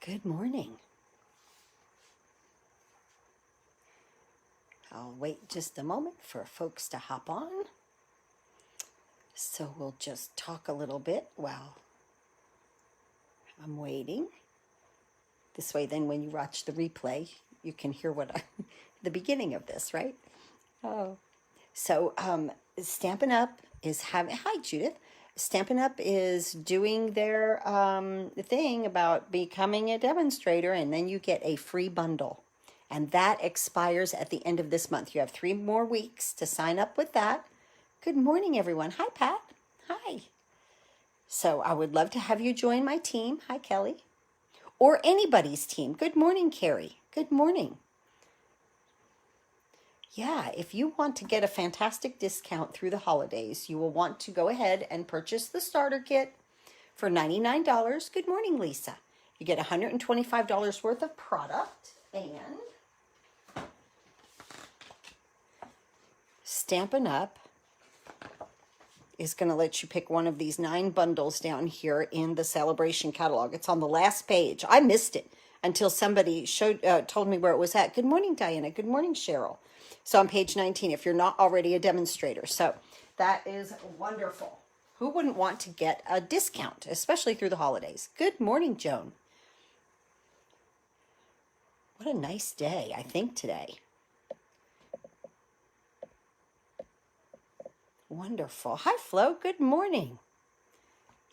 Good morning. I'll wait just a moment for folks to hop on. So we'll just talk a little bit while I'm waiting. This way then when you watch the replay, you can hear the beginning of this, right? Oh. So Stampin' Up is having, hi Judith. Stampin' Up is doing their thing about becoming a demonstrator, and then you get a free bundle. And that expires at the end of this month. You have 3 more weeks to sign up with that. Good morning, everyone. Hi, Pat. Hi. So I would love to have you join my team. Hi, Kelly. Or anybody's team. Good morning, Carrie. Good morning. Yeah, if you want to get a fantastic discount through the holidays, you will want to go ahead and purchase the starter kit for $99. Good morning, Lisa. You get $125 worth of product, and Stampin' Up is going to let you pick one of these 9 bundles down here in the celebration catalog. It's on the last page. I missed it until somebody told me where it was at. Good morning, Diana. Good morning, Cheryl. So on page 19, if you're not already a demonstrator. So that is wonderful. Who wouldn't want to get a discount, especially through the holidays? Good morning, Joan. What a nice day, I think, today. Wonderful. Hi, Flo. Good morning.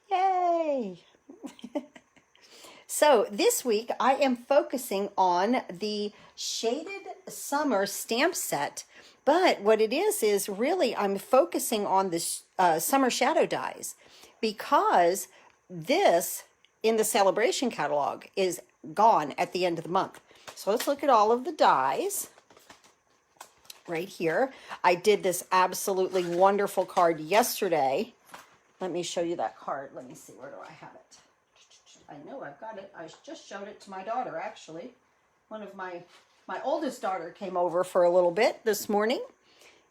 Yay. So this week I am focusing on the Shaded Summer stamp set, but what it is really I'm focusing on this summer shadow dies, because this in the celebration catalog is gone at the end of the month. So let's look at all of the dies right here. I did this absolutely wonderful card yesterday. Let me show you that card. Let me see, where do I have it? I know I've got it. I just showed it to my daughter, actually. One of my oldest daughter came over for a little bit this morning.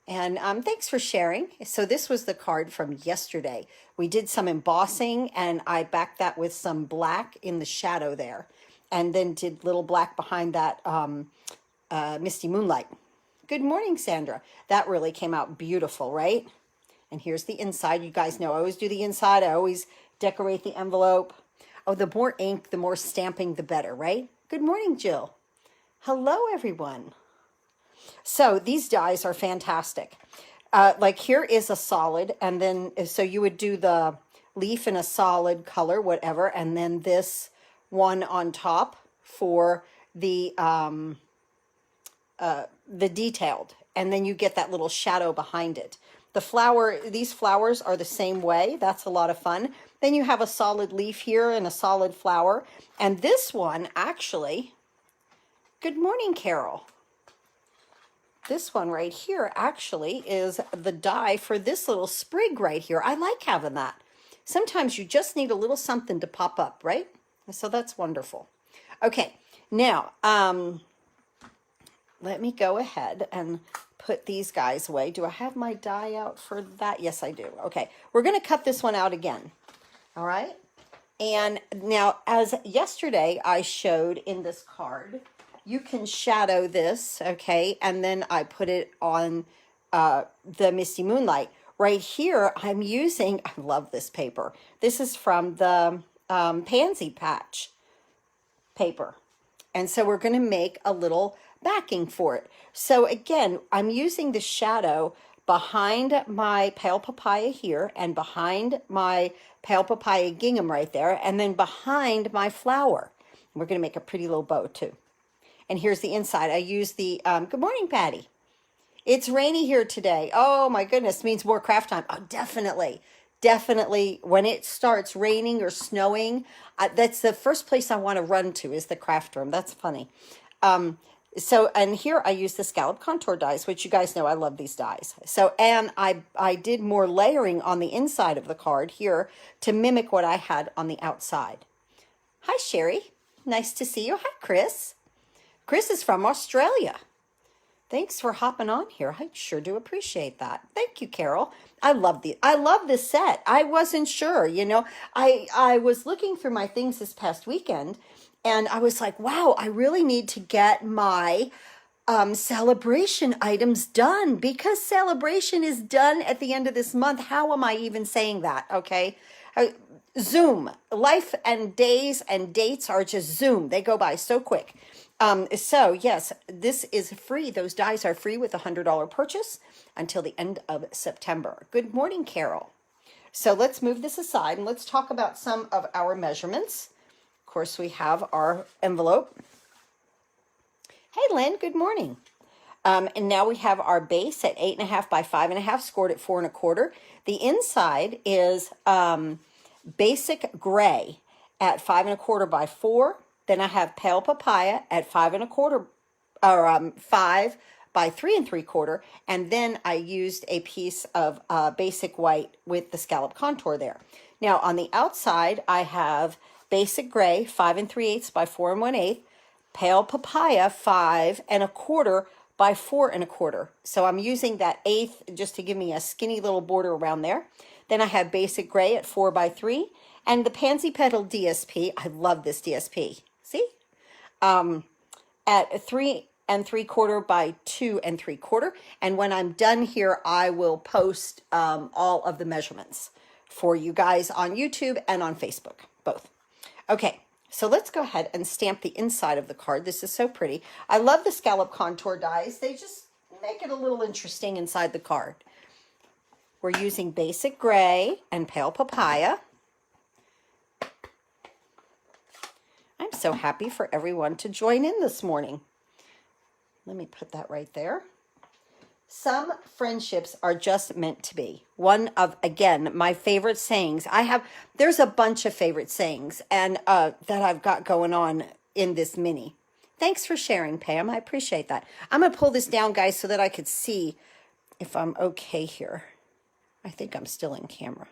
And thanks for sharing. So this was the card from yesterday. We did some embossing, and I backed that with some black in the shadow there. And then did little black behind that Misty Moonlight. Good morning, Sandra. That really came out beautiful, right? And here's the inside. You guys know I always do the inside. I always decorate the envelope. Oh, the more ink, the more stamping, the better, right? Good morning, Jill. Hello, everyone. So these dies are fantastic. Like here is a solid, and then so you would do the leaf in a solid color, whatever, and then this one on top for the detailed, and then you get that little shadow behind it. The flower, these flowers are the same way. That's a lot of fun. Then you have a solid leaf here and a solid flower. And this one actually, good morning, Carol. This one right here actually is the die for this little sprig right here. I like having that. Sometimes you just need a little something to pop up, right? So that's wonderful. Okay, now let me go ahead and put these guys away. Do I have my die out for that? Yes, I do. Okay, we're going to cut this one out again. All right. And now, as yesterday I showed in this card, you can shadow this, okay? And then I put it on the Misty Moonlight. Right here, I'm using, I love this paper. This is from the Pansy Patch paper. And so we're going to make a little backing for it. So again, I'm using the shadow behind my pale papaya here, and behind my pale papaya gingham right there, and then behind my flower. We're going to make a pretty little bow too. And here's the inside. I use the, good morning, Patty. It's rainy here today. Oh my goodness, means more craft time. Oh, definitely. Definitely when it starts raining or snowing, that's the first place I want to run to is the craft room. That's funny. So, and here I use the Scalloped contour dies, which you guys know I love these dies. So, and I did more layering on the inside of the card here to mimic what I had on the outside. Hi, Sherry. Nice to see you. Hi, Chris. Chris is from Australia. Thanks for hopping on here. I sure do appreciate that. Thank you, Carol. I love this set. I wasn't sure, you know. I was looking through my things this past weekend and I was like, wow, I really need to get my celebration items done because celebration is done at the end of this month. How am I even saying that? Okay. Zoom, life and days and dates are just Zoom. They go by so quick. So yes, this is free. Those dies are free with a $100 purchase until the end of September. Good morning, Carol. So let's move this aside and let's talk about some of our measurements. Of course, we have our envelope. Hey, Lynn, good morning. And now we have our base at 8.5 by 5.5, scored at 4 1/4. The inside is basic gray at 5 1/4 by 4. Then I have pale papaya at 5 1/4, or 5 by 3 3/4. And then I used a piece of basic white with the scallop contour there. Now on the outside, I have basic gray, 5 3/8 by 4 1/8. Pale papaya, 5 1/4 by 4 1/4. So I'm using that 1/8 just to give me a skinny little border around there. Then I have basic gray at 4 by 3 and the Pansy Petal DSP. I love this DSP. See? At 3 3/4 by 2 3/4. And when I'm done here, I will post all of the measurements for you guys on YouTube and on Facebook, both. Okay. So let's go ahead and stamp the inside of the card. This is so pretty. I love the scallop contour dies. They just make it a little interesting inside the card. We're using basic gray and pale papaya. I'm so happy for everyone to join in this morning. Let me put that right there. Some friendships are just meant to be. One of, again, my favorite sayings. There's a bunch of favorite sayings and that I've got going on in this mini. Thanks for sharing, Pam. I appreciate that. I'm going to pull this down, guys, so that I could see if I'm okay here. I think I'm still in camera.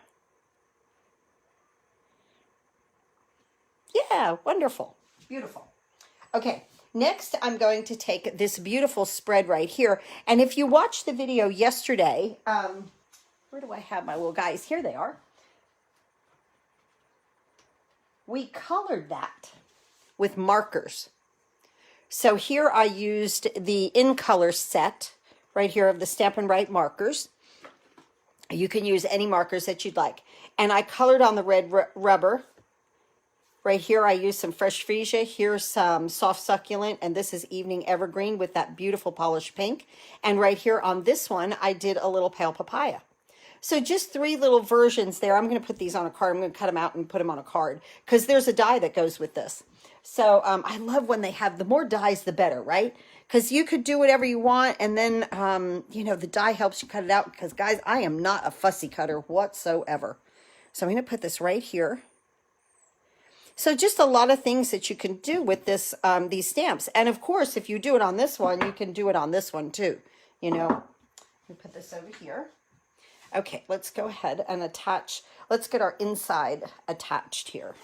Yeah, wonderful. Beautiful. Okay. Next, I'm going to take this beautiful spread right here. And if you watched the video yesterday, where do I have my little guys? Here they are. We colored that with markers. So here I used the in color set right here of the Stampin' Right markers. You can use any markers that you'd like. And I colored on the red rubber. Right here, I used some fresh freesia. Here's some soft succulent, and this is evening evergreen with that beautiful polished pink. And right here on this one, I did a little pale papaya. So just 3 little versions there. I'm going to put these on a card. I'm going to cut them out and put them on a card because there's a die that goes with this. So I love when they have, the more dies, the better, right? Because you could do whatever you want, and then, you know, the die helps you cut it out because, guys, I am not a fussy cutter whatsoever. So I'm going to put this right here. So just a lot of things that you can do with this, these stamps. And of course, if you do it on this one, you can do it on this one too. You know, let me put this over here. Okay, let's go ahead and attach. Let's get our inside attached here.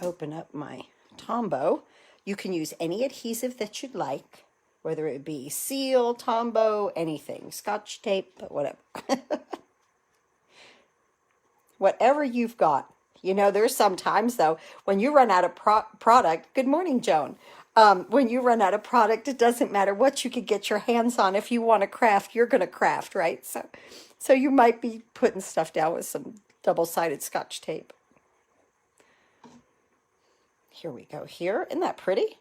Open up my Tombow. You can use any adhesive that you'd like, whether it be seal, Tombow, anything, Scotch tape, whatever. Whatever you've got. You know, there's sometimes, though, when you run out of product, good morning, Joan. When you run out of product, it doesn't matter what you could get your hands on. If you want to craft, you're going to craft, right? So you might be putting stuff down with some double-sided Scotch tape. Here we go here. Isn't that pretty?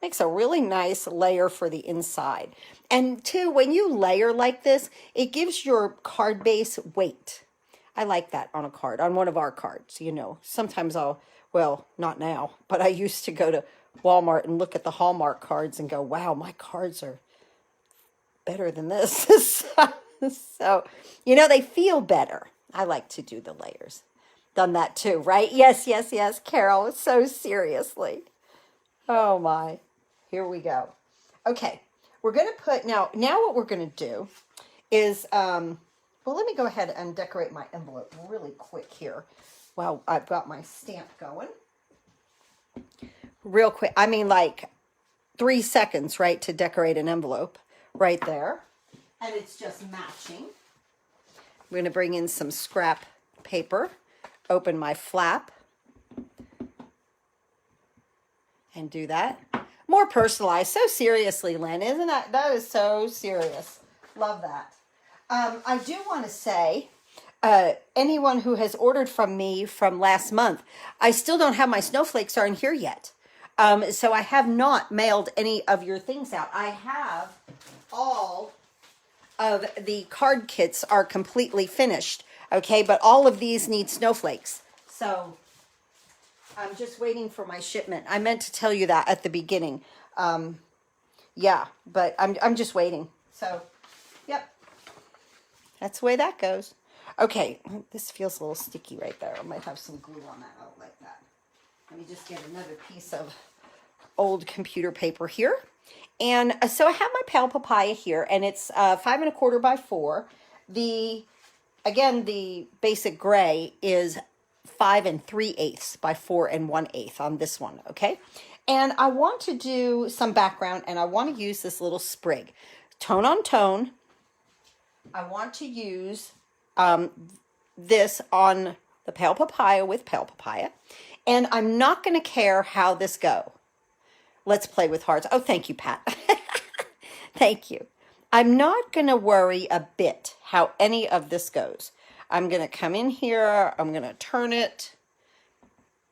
Makes a really nice layer for the inside. And, too, when you layer like this, it gives your card base weight. I like that on a card, on one of our cards, you know. Sometimes well, not now, but I used to go to Walmart and look at the Hallmark cards and go, wow, my cards are better than this. So, you know, they feel better. I like to do the layers. Done that too, right? Yes, yes, yes, Carol, so seriously. Oh my, here we go. Okay, we're going to put, now what we're going to do is, well, let me go ahead and decorate my envelope really quick here while I've got my stamp going. Real quick. I mean, like 3 seconds, right, to decorate an envelope right there. And it's just matching. I'm going to bring in some scrap paper, open my flap, and do that. More personalized. So seriously, Lynn, isn't that? That is so serious. Love that. I do want to say, anyone who has ordered from me from last month, I still don't have my snowflakes aren't here yet. So I have not mailed any of your things out. I have all of the card kits are completely finished. Okay, but all of these need snowflakes. So I'm just waiting for my shipment. I meant to tell you that at the beginning. Yeah, but I'm just waiting. So, yep. That's the way that goes. Okay, this feels a little sticky right there. I might have some glue on that. I don't like that. Let me just get another piece of old computer paper here. And so I have my Pale Papaya here, and it's 5 1/4 by 4. Again, the basic gray is 5 3/8 by 4 1/8 on this one, okay? And I want to do some background, and I want to use this little sprig. Tone on tone. I want to use this on the Pale Papaya with Pale Papaya. And I'm not going to care how this go. Let's play with hearts. Oh, thank you, Pat. Thank you. I'm not going to worry a bit how any of this goes. I'm going to come in here. I'm going to turn it.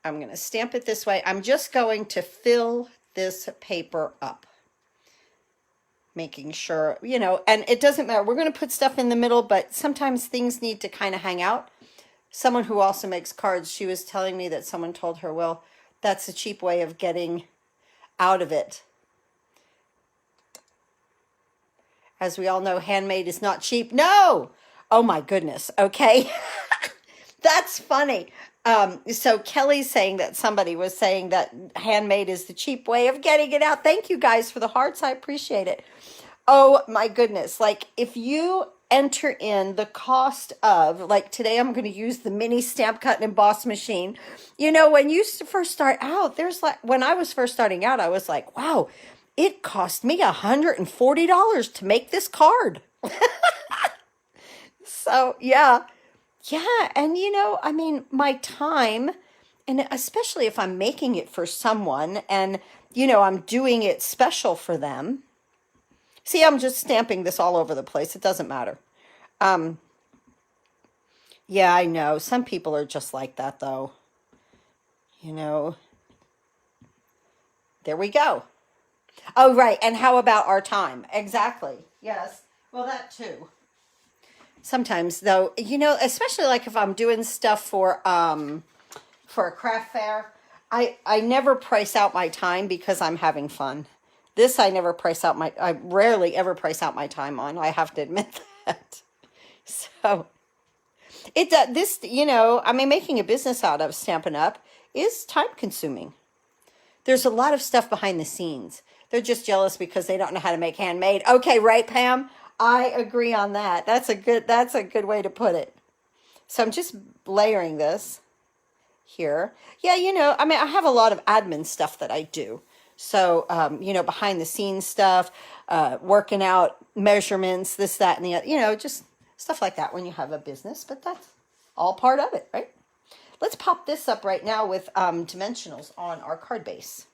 I'm going to stamp it this way. I'm just going to fill this paper up. Making sure, you know, and it doesn't matter. We're going to put stuff in the middle, but sometimes things need to kind of hang out. Someone who also makes cards, she was telling me that someone told her, well, that's a cheap way of getting out of it. As we all know, handmade is not cheap. No! Oh my goodness. Okay. That's funny. So Kelly's saying that somebody was saying that handmade is the cheap way of getting it out. Thank you guys for the hearts. I appreciate it. Oh my goodness. Like if you enter in the cost of, like today I'm going to use the mini stamp cut and emboss machine. You know, when you first start out, when I was first starting out, I was like, wow, it cost me $140 to make this card. So yeah. Yeah, and you know, I mean, my time, and especially if I'm making it for someone and, you know, I'm doing it special for them. See, I'm just stamping this all over the place. It doesn't matter. Yeah, I know. Some people are just like that, though. You know. There we go. Oh, right. And how about our time? Exactly. Yes. Well, that too. Sometimes though, you know, especially like if I'm doing stuff for a craft fair, I never price out my time because I'm having fun. This I rarely ever price out my time on. I have to admit that. So this, you know, I mean, making a business out of Stampin' Up is time consuming. There's a lot of stuff behind the scenes. They're just jealous because they don't know how to make handmade. Okay, right, Pam? I agree on that. That's a good way to put it. So I'm just layering this here. Yeah, you know, I mean, I have a lot of admin stuff that I do. So, you know, behind the scenes stuff, working out measurements, this, that, and the other, you know, just stuff like that when you have a business. But that's all part of it, right? Let's pop this up right now with dimensionals on our card base,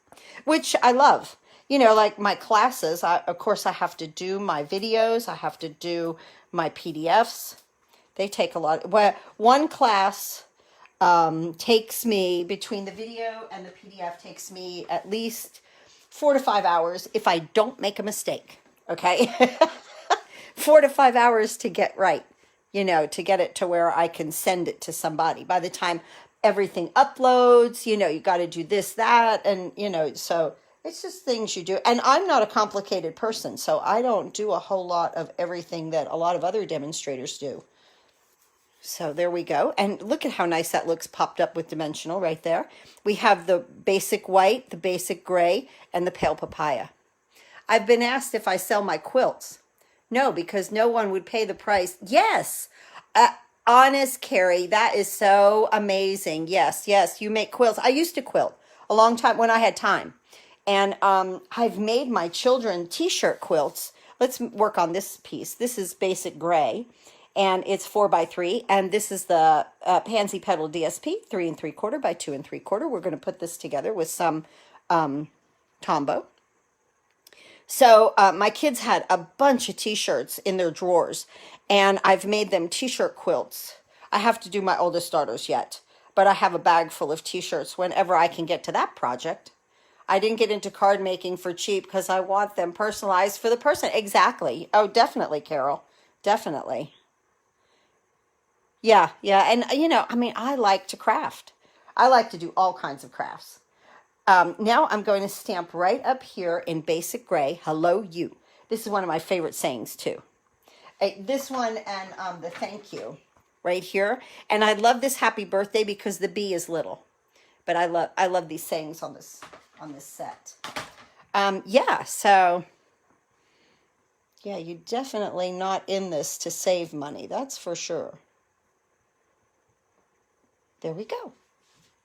which I love. You know, like my classes, of course, I have to do my videos. I have to do my PDFs. They take a lot. Well, one class takes me, between the video and the PDF, takes me at least 4 to 5 hours if I don't make a mistake. Okay? 4 to 5 hours to get right, you know, to get it to where I can send it to somebody. By the time everything uploads, you know, you got to do this, that, and, you know, so it's just things you do. And I'm not a complicated person, so I don't do a whole lot of everything that a lot of other demonstrators do. So there we go. And look at how nice that looks popped up with dimensional right there. We have the basic white, the basic gray, and the Pale Papaya. I've been asked if I sell my quilts. No, because no one would pay the price. Yes. Honest, Carrie, that is so amazing. Yes, yes, you make quilts. I used to quilt a long time when I had time. And I've made my children t-shirt quilts. Let's work on this piece. This is basic gray, and it's 4x3. And this is the Pansy Petal DSP, 3 3/4 by 2 3/4. We're going to put this together with some Tombow. So my kids had a bunch of t-shirts in their drawers, and I've made them t-shirt quilts. I have to do my oldest daughter's yet, but I have a bag full of t-shirts whenever I can get to that project. I didn't get into card making for cheap because I want them personalized for the person. Exactly. Oh, definitely, Carol. Definitely. Yeah, yeah. And, you know, I mean, I like to craft. I like to do all kinds of crafts. Now I'm going to stamp right up here in basic gray, hello you. This is one of my favorite sayings too. This one and the thank you right here. And I love this happy birthday because the B is little. But I love these sayings on this set. Yeah, so yeah, you're definitely not in this to save money. That's for sure. There we go.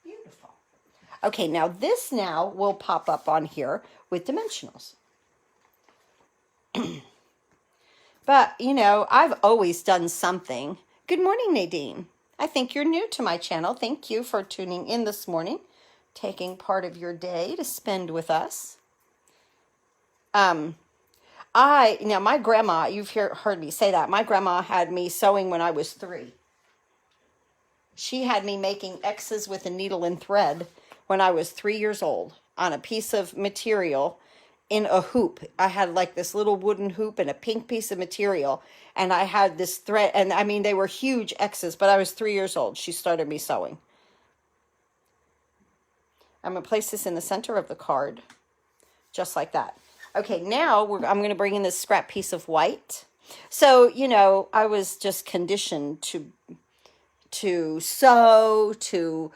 Beautiful. Okay, now this now will pop up on here with dimensionals. But, you know, I've always done something. Good morning, Nadine. I think you're new to my channel. Thank you for tuning in this morning, taking part of your day to spend with us. Now my grandma, you've heard me say that. My grandma had me sewing when I was 3. She had me making X's with a needle and thread when I was 3 years old on a piece of material in a hoop. I had like this little wooden hoop and a pink piece of material, and I had this thread, and I mean, they were huge X's, but I was 3 years old. She started me sewing. I'm going to place this in the center of the card, just like that. Okay, now I'm going to bring in this scrap piece of white. So, you know, I was just conditioned to sew, to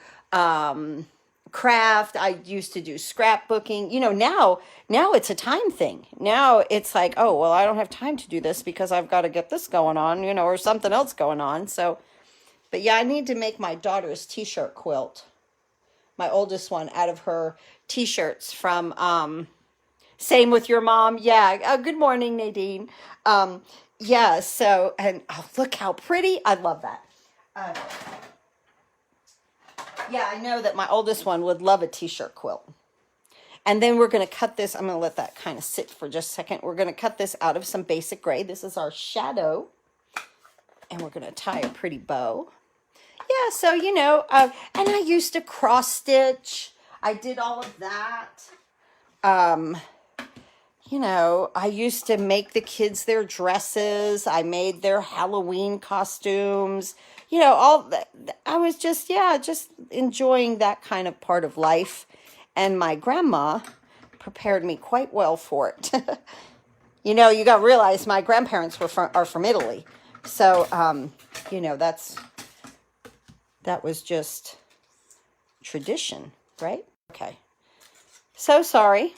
craft. I used to do scrapbooking. You know, now it's a time thing. Now it's like, oh, well, I don't have time to do this because I've got to get this going on, you know, or something else going on. So, but yeah, I need to make my daughter's t-shirt quilt. My oldest one, out of her t-shirts from, same with your mom. Yeah. Good morning, Nadine. Yeah. So, and oh, look how pretty. I love that. Yeah, I know that my oldest one would love a t-shirt quilt. And then we're going to cut this. I'm going to let that kind of sit for just a second. We're going to cut this out of some basic gray. This is our shadow. And we're going to tie a pretty bow. Yeah, so, you know, and I used to cross stitch. I did all of that. You know, I used to make the kids their dresses. I made their Halloween costumes. You know, all that. I was just, yeah, just enjoying that kind of part of life. And my grandma prepared me quite well for it. You know, you got to realize my grandparents are from Italy. So, you know, that was just tradition, right? Okay. So sorry.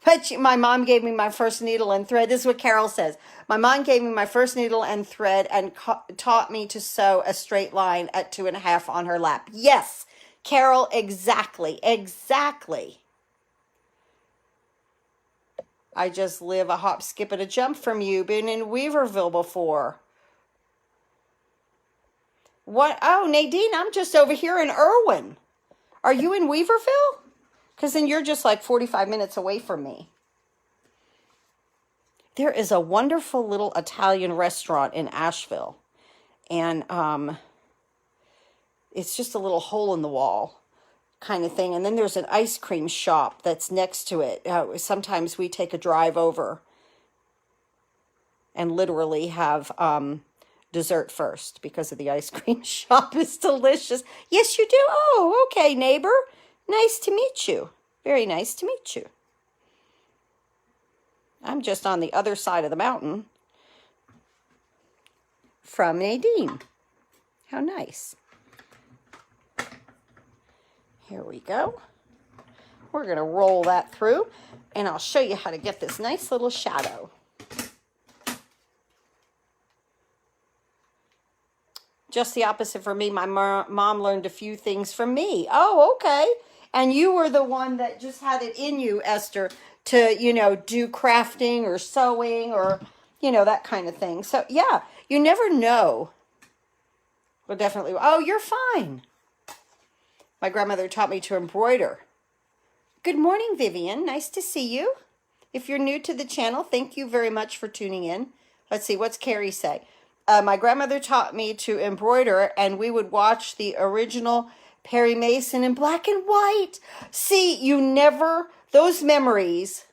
But my mom gave me my first needle and thread. This is what Carol says. My mom gave me my first needle and thread and taught me to sew a straight line at 2.5 on her lap. Yes, Carol, exactly, exactly. I just live a hop, skip, and a jump from you. Been in Weaverville before. What? Oh, Nadine, I'm just over here in Irwin. Are you in Weaverville? Because then you're just like 45 minutes away from me. There is a wonderful little Italian restaurant in Asheville. And it's just a little hole in the wall kind of thing. And then there's an ice cream shop that's next to it. Sometimes we take a drive over and literally have dessert first because of the ice cream shop is delicious. Yes, you do. Oh, okay, neighbor. Nice to meet you. Very nice to meet you. I'm just on the other side of the mountain from Nadine. How nice. Here we go. We're going to roll that through, and I'll show you how to get this nice little shadow. Just the opposite for me. My mom learned a few things from me. Oh, okay. And you were the one that just had it in you, Esther, to, you know, do crafting or sewing or, you know, that kind of thing. So, yeah, you never know. Well, definitely. Oh, you're fine. My grandmother taught me to embroider. Good morning, Vivian. Nice to see you. If you're new to the channel, thank you very much for tuning in. Let's see, what's Carrie say? My grandmother taught me to embroider, and we would watch the original Perry Mason in black and white. See, you never, those memories,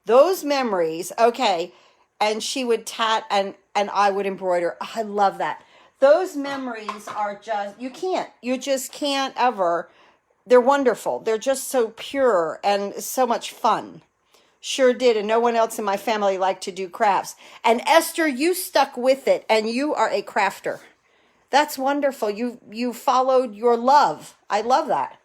okay. And she would tat and I would embroider. I love that. Those memories are just, you just can't ever, they're wonderful. They're just so pure and so much fun. Sure did, and no one else in my family liked to do crafts. And Esther, you stuck with it, and you are a crafter. That's wonderful. You followed your love. I love that.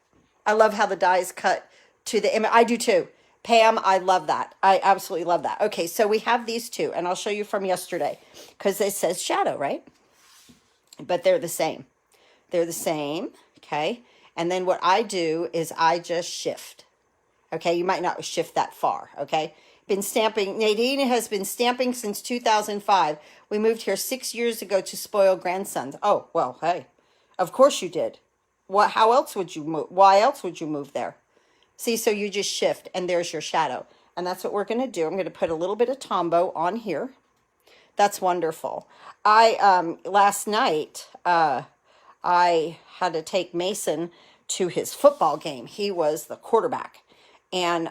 I love how the dies cut to the image. I do too. Pam, I love that. I absolutely love that. Okay, so we have these two, and I'll show you from yesterday, because it says shadow, right? But they're the same. They're the same, okay? And then what I do is I just shift. Okay, you might not shift that far, okay? Been stamping, Nadine has been stamping since 2005. We moved here 6 years ago to spoil grandsons. Oh, well, hey, of course you did. How else would you move? Why else would you move there? See, so you just shift, and there's your shadow. And that's what we're going to do. I'm going to put a little bit of Tombow on here. That's wonderful. Last night, I had to take Mason to his football game. He was the quarterback. And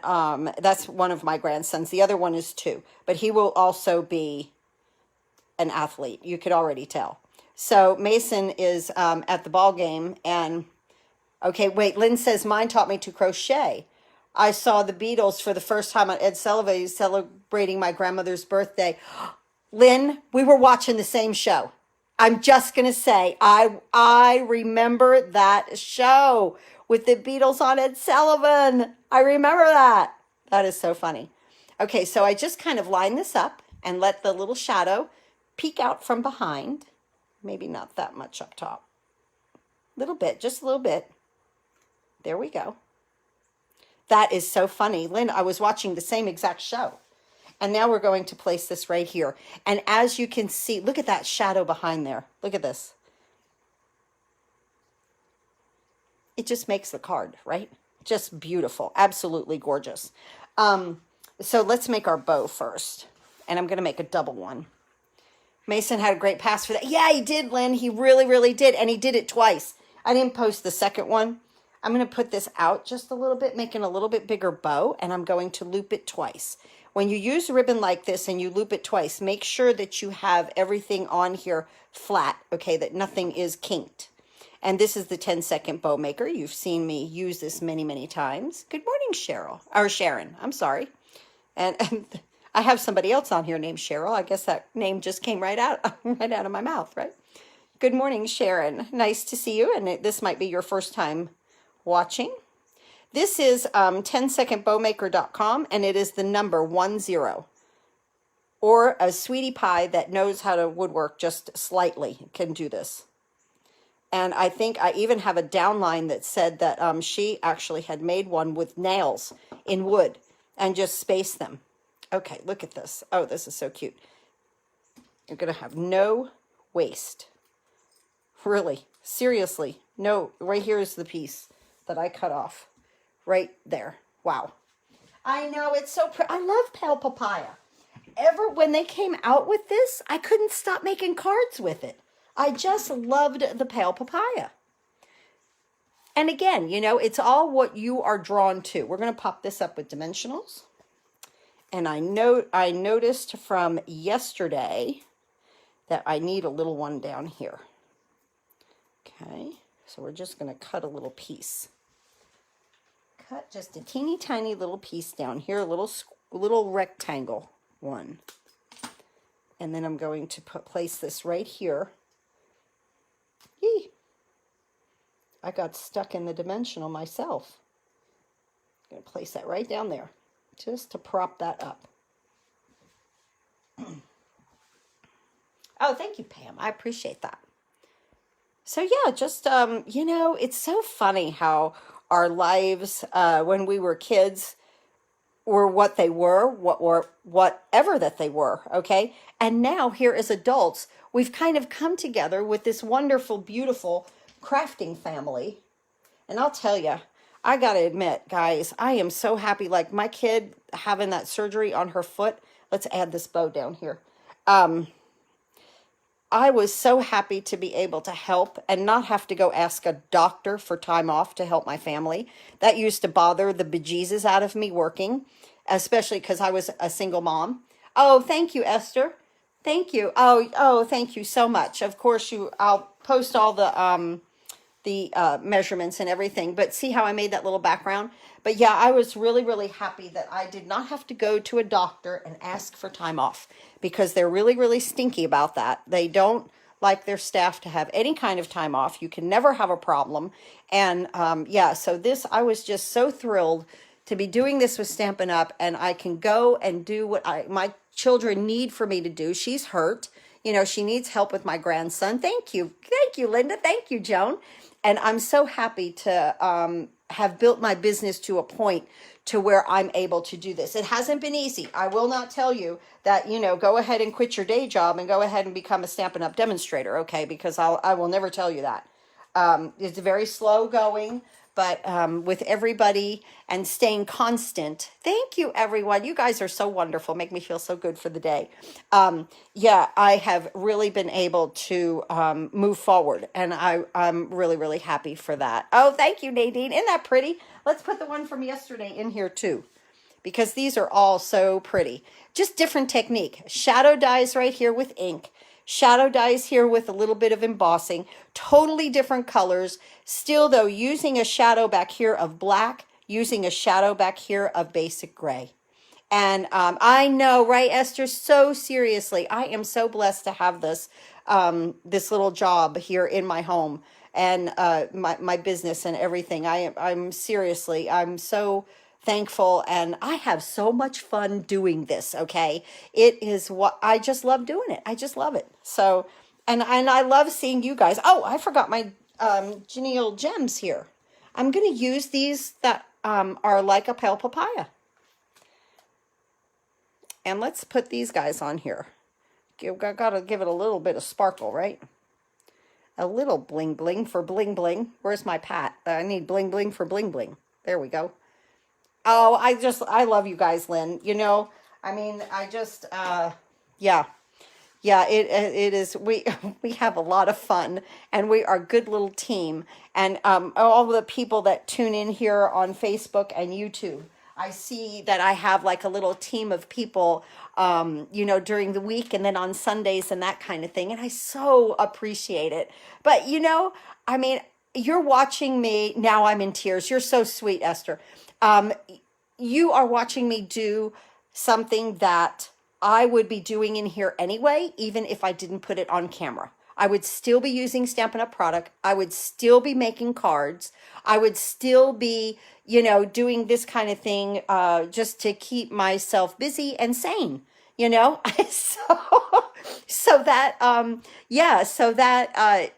that's one of my grandsons. The other one is 2. But he will also be an athlete. You could already tell. So Mason is at the ball game. And, okay, wait. Lynn says, mine taught me to crochet. I saw the Beatles for the first time on Ed Sullivan celebrating my grandmother's birthday. Lynn, we were watching the same show. I'm just going to say, I remember that show with the Beatles on Ed Sullivan. I remember that. That is so funny. Okay, so I just kind of line this up and let the little shadow peek out from behind. Maybe not that much up top. A little bit, just a little bit. There we go. That is so funny. Lynn, I was watching the same exact show. And now we're going to place this right here. And as you can see, look at that shadow behind there. Look at this. It just makes the card, right? Just beautiful. Absolutely gorgeous. So let's make our bow first. And I'm going to make a double one. Mason had a great pass for that. Yeah, he did, Lynn. He really, really did. And he did it twice. I didn't post the second one. I'm going to put this out just a little bit, making a little bit bigger bow. And I'm going to loop it twice. When you use a ribbon like this and you loop it twice, make sure that you have everything on here flat, okay, that nothing is kinked. And this is the 10-second bow maker. You've seen me use this many, many times. Good morning, Cheryl. Or Sharon, I'm sorry. And I have somebody else on here named Cheryl. I guess that name just came right out of my mouth, right? Good morning, Sharon. Nice to see you. And this might be your first time watching. This is 10secondbowmaker.com, and it is the number 10. Or a sweetie pie that knows how to woodwork just slightly can do this. And I think I even have a downline that said that she actually had made one with nails in wood and just spaced them. Okay, look at this. Oh, this is so cute. You're going to have no waste. Really, seriously. No, right here is the piece that I cut off. Right there. Wow. I know, it's so pretty. I love pale papaya. When they came out with this, I couldn't stop making cards with it. I just loved the pale papaya. And again, you know, it's all what you are drawn to. We're going to pop this up with dimensionals. And I noticed from yesterday that I need a little one down here. Okay, so we're just going to cut a little piece. Cut just a teeny tiny little piece down here, a little rectangle one. And then I'm going to place this right here. Yee! I got stuck in the dimensional myself. I'm going to place that right down there, just to prop that up. Oh, thank you, Pam. I appreciate that. So yeah, just, you know, it's so funny how our lives when we were kids were what they were, whatever that they were, okay? And now here as adults, we've kind of come together with this wonderful, beautiful crafting family. And I'll tell you, I gotta admit, guys, I am so happy. Like my kid having that surgery on her foot. Let's add this bow down here. I was so happy to be able to help and not have to go ask a doctor for time off to help my family. That used to bother the bejesus out of me working, especially because I was a single mom. Oh, thank you, Esther. Thank you. Oh, thank you so much. Of course, I'll post all the measurements and everything, but see how I made that little background? But yeah, I was really, really happy that I did not have to go to a doctor and ask for time off, because they're really, really stinky about that. They don't like their staff to have any kind of time off. You can never have a problem. And yeah, so I was just so thrilled to be doing this with Stampin' Up, and I can go and do what my children need for me to do. She's hurt. You know, she needs help with my grandson. Thank you. Thank you, Linda. Thank you, Joan. And I'm so happy to have built my business to a point to where I'm able to do this. It hasn't been easy. I will not tell you that, you know, go ahead and quit your day job and go ahead and become a Stampin' Up demonstrator, okay? Because I will never tell you that. It's very slow going, but with everybody and staying constant. Thank you, everyone. You guys are so wonderful. Make me feel so good for the day. Yeah, I have really been able to move forward, and I'm really, really happy for that. Oh, thank you, Nadine. Isn't that pretty? Let's put the one from yesterday in here too, because these are all so pretty. Just different technique. Shadow dies right here with ink. Shadow dies here with a little bit of embossing. Totally different colors. Still, though, using a shadow back here of black, using a shadow back here of basic gray. And I know, right, Esther? So seriously, I am so blessed to have this this little job here in my home and my business and everything. I'm seriously, I'm so thankful, and I have so much fun doing this. Okay, it is what I just love doing it. I just love it. So, and I love seeing you guys. Oh, I forgot my Genial Gems here. I'm gonna use these that are like a pale papaya. And let's put these guys on here. Gotta give it a little bit of sparkle, right? A little bling bling for bling bling. Where's my pat? I need bling bling for bling bling. There we go. Oh, I love you guys, Lynn. You know, I mean, yeah. Yeah, it is. We have a lot of fun, and we are a good little team. And all the people that tune in here on Facebook and YouTube, I see that I have like a little team of people, you know, during the week and then on Sundays and that kind of thing. And I so appreciate it. But, you know, I mean, you're watching me. Now I'm in tears. You're so sweet, Esther. You are watching me do something that I would be doing in here anyway, even if I didn't put it on camera. I would still be using Stampin' Up product. I would still be making cards. I would still be, you know, doing this kind of thing just to keep myself busy and sane, you know? So that, yeah, so that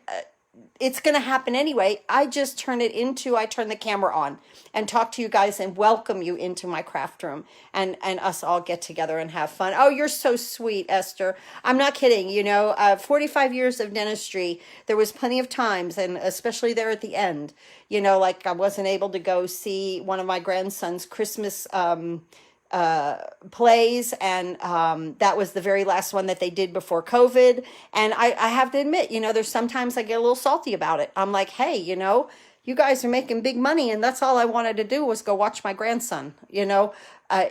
it's going to happen anyway. I turn the camera on and talk to you guys and welcome you into my craft room, and us all get together and have fun. Oh, you're so sweet, Esther. I'm not kidding. You know, 45 years of dentistry, there was plenty of times, and especially there at the end, you know, like I wasn't able to go see one of my grandson's Christmas plays, and that was the very last one that they did before COVID. And I have to admit, you know, there's sometimes I get a little salty about it. I'm like, hey, you know, you guys are making big money, and that's all I wanted to do was go watch my grandson, you know. Yeah,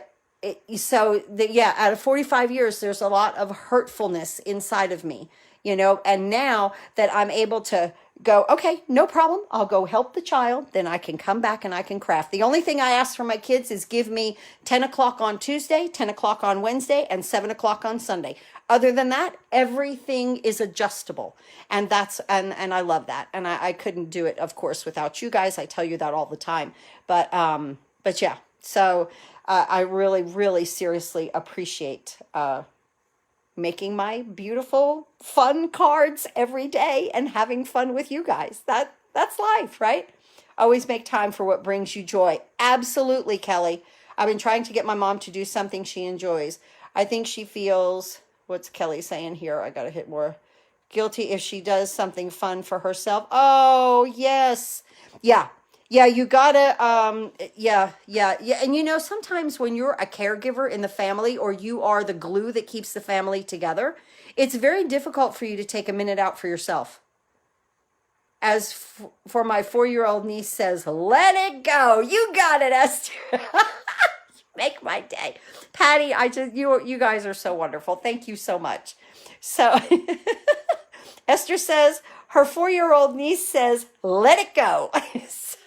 out of 45 years, there's a lot of hurtfulness inside of me, you know, and now that I'm able to go, okay, no problem, I'll go help the child, then I can come back and I can craft. The only thing I ask for my kids is give me 10 o'clock on Tuesday, 10 o'clock on Wednesday, and 7 o'clock on Sunday. Other than that, everything is adjustable. And and I love that. And I couldn't do it, of course, without you guys. I tell you that all the time. But yeah, so I really, really seriously appreciate making my beautiful, fun cards every day and having fun with you guys. That's life, right? Always make time for what brings you joy. Absolutely, Kelly. I've been trying to get my mom to do something she enjoys. I think she feels, what's Kelly saying here? I got to hit more. Guilty if she does something fun for herself. Oh, yes. Yeah. Yeah, you gotta, yeah. And you know, sometimes when you're a caregiver in the family or you are the glue that keeps the family together, it's very difficult for you to take a minute out for yourself. As for my 4-year-old niece says, let it go. You got it, Esther. Make my day. Patty, you guys are so wonderful. Thank you so much. So Esther says, her 4-year-old niece says, let it go. So,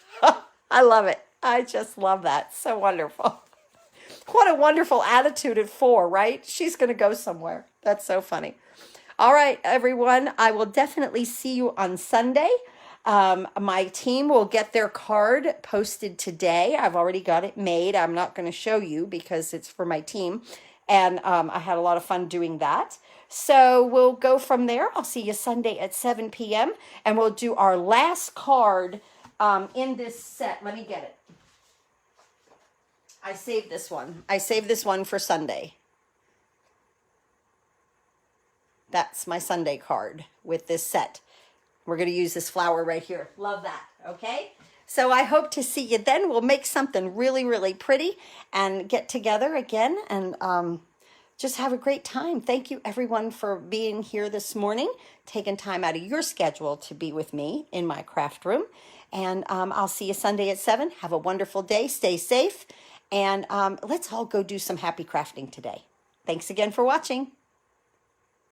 I love it. I just love that. So wonderful. What a wonderful attitude at 4, right? She's going to go somewhere. That's so funny. All right, everyone. I will definitely see you on Sunday. My team will get their card posted today. I've already got it made. I'm not going to show you because it's for my team. And I had a lot of fun doing that. So we'll go from there. I'll see you Sunday at 7 p.m. And we'll do our last card in this set. Let me get it. I saved this one. I saved this one for Sunday. That's my Sunday card with this set. We're going to use this flower right here. Love that. Okay. So I hope to see you then. We'll make something really, really pretty and get together again and just have a great time. Thank you everyone for being here this morning, taking time out of your schedule to be with me in my craft room. And I'll see you Sunday at 7. Have a wonderful day. Stay safe. And let's all go do some happy crafting today. Thanks again for watching.